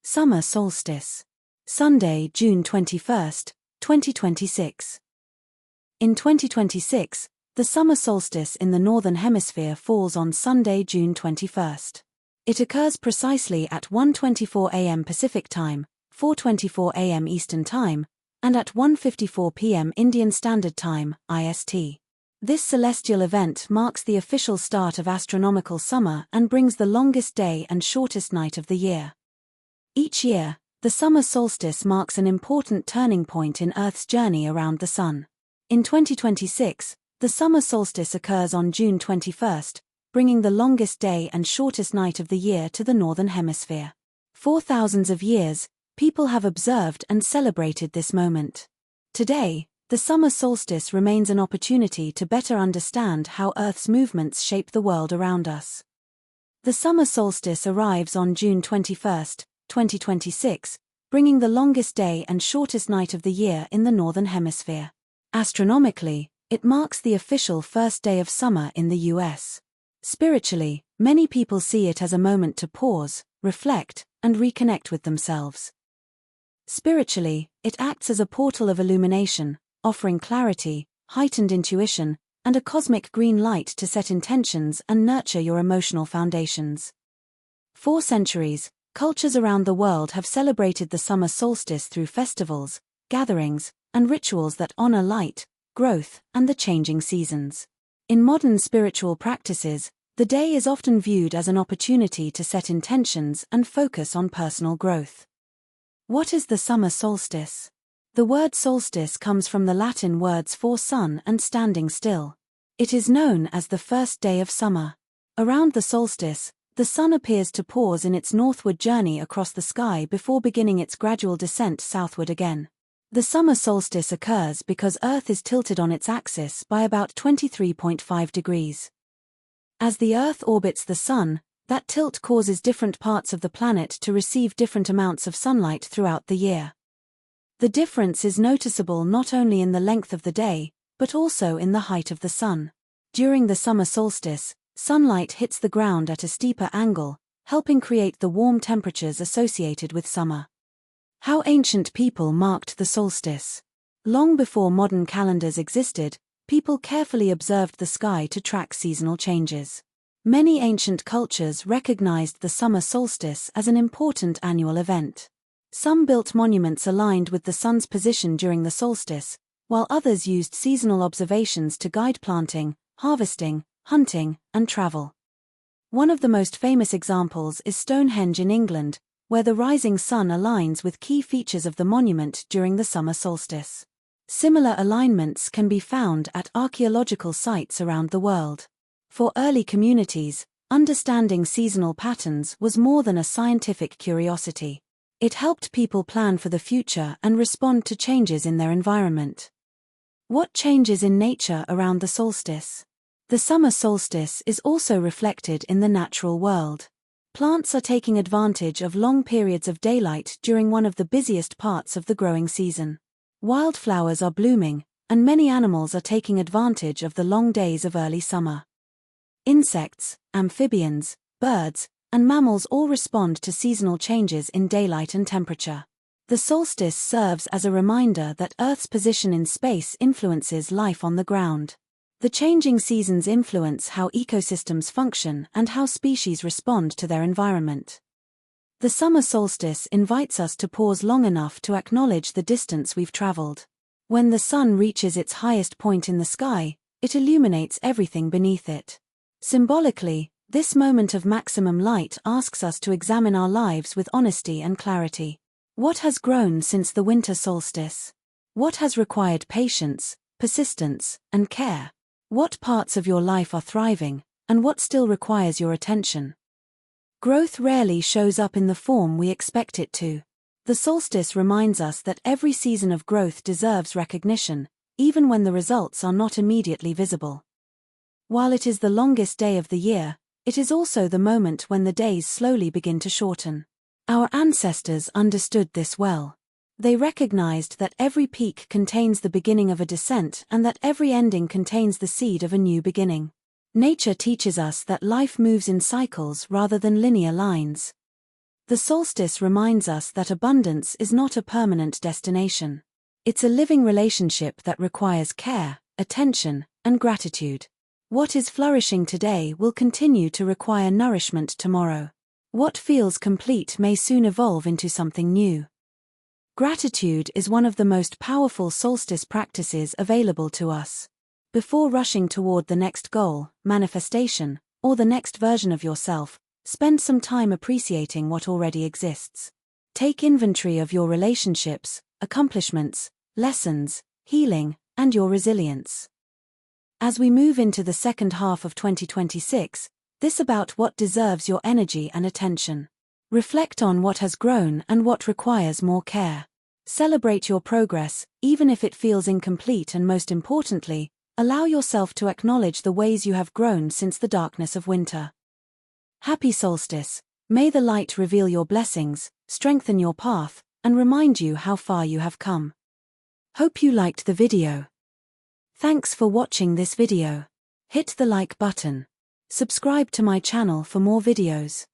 Summer Solstice. Sunday, June 21st, 2026. In 2026, the summer solstice in the Northern Hemisphere falls on Sunday, June 21st. It occurs precisely at 1:24 a.m. Pacific Time, 4:24 a.m. Eastern Time, and at 1:54 p.m. Indian Standard Time, IST. This celestial event marks the official start of astronomical summer and brings the longest day and shortest night of the year. Each year, the summer solstice marks an important turning point in Earth's journey around the Sun. In 2026, the summer solstice occurs on June 21st, bringing the longest day and shortest night of the year to the Northern Hemisphere. For thousands of years, people have observed and celebrated this moment. Today, the summer solstice remains an opportunity to better understand how Earth's movements shape the world around us. The summer solstice arrives on June 21st, 2026, bringing the longest day and shortest night of the year in the Northern Hemisphere. Astronomically, it marks the official first day of summer in the US. Spiritually, many people see it as a moment to pause, reflect, and reconnect with themselves. Spiritually, it acts as a portal of illumination, offering clarity, heightened intuition, and a cosmic green light to set intentions and nurture your emotional foundations. For centuries, cultures around the world have celebrated the summer solstice through festivals, gatherings, and rituals that honor light, growth, and the changing seasons. In modern spiritual practices, the day is often viewed as an opportunity to set intentions and focus on personal growth. What is the summer solstice? The word solstice comes from the Latin words for sun and standing still. It is known as the first day of summer. Around the solstice, the sun appears to pause in its northward journey across the sky before beginning its gradual descent southward again. The summer solstice occurs because Earth is tilted on its axis by about 23.5 degrees. As the Earth orbits the sun, that tilt causes different parts of the planet to receive different amounts of sunlight throughout the year. The difference is noticeable not only in the length of the day, but also in the height of the sun. During the summer solstice, sunlight hits the ground at a steeper angle, helping create the warm temperatures associated with summer. How ancient people marked the solstice. Long before modern calendars existed, people carefully observed the sky to track seasonal changes. Many ancient cultures recognized the summer solstice as an important annual event. Some built monuments aligned with the sun's position during the solstice, while others used seasonal observations to guide planting, harvesting, hunting, and travel. One of the most famous examples is Stonehenge in England, where the rising sun aligns with key features of the monument during the summer solstice. Similar alignments can be found at archaeological sites around the world. For early communities, understanding seasonal patterns was more than a scientific curiosity. It helped people plan for the future and respond to changes in their environment. What changes in nature around the solstice? The summer solstice is also reflected in the natural world. Plants are taking advantage of long periods of daylight during one of the busiest parts of the growing season. Wildflowers are blooming, and many animals are taking advantage of the long days of early summer. Insects, amphibians, birds, and mammals all respond to seasonal changes in daylight and temperature. The solstice serves as a reminder that Earth's position in space influences life on the ground. The changing seasons influence how ecosystems function and how species respond to their environment. The summer solstice invites us to pause long enough to acknowledge the distance we've traveled. When the sun reaches its highest point in the sky, it illuminates everything beneath it. Symbolically, this moment of maximum light asks us to examine our lives with honesty and clarity. What has grown since the winter solstice? What has required patience, persistence, and care? What parts of your life are thriving, and what still requires your attention? Growth rarely shows up in the form we expect it to. The solstice reminds us that every season of growth deserves recognition, even when the results are not immediately visible. While it is the longest day of the year, it is also the moment when the days slowly begin to shorten. Our ancestors understood this well. They recognized that every peak contains the beginning of a descent and that every ending contains the seed of a new beginning. Nature teaches us that life moves in cycles rather than linear lines. The solstice reminds us that abundance is not a permanent destination. It's a living relationship that requires care, attention, and gratitude. What is flourishing today will continue to require nourishment tomorrow. What feels complete may soon evolve into something new. Gratitude is one of the most powerful solstice practices available to us. Before rushing toward the next goal, manifestation, or the next version of yourself, spend some time appreciating what already exists. Take inventory of your relationships, accomplishments, lessons, healing, and your resilience. As we move into the second half of 2026, this about what deserves your energy and attention. Reflect on what has grown and what requires more care. Celebrate your progress, even if it feels incomplete, and most importantly, allow yourself to acknowledge the ways you have grown since the darkness of winter. Happy solstice. May the light reveal your blessings, strengthen your path, and remind you how far you have come. Hope you liked the video. Thanks for watching this video. Hit the like button. Subscribe to my channel for more videos.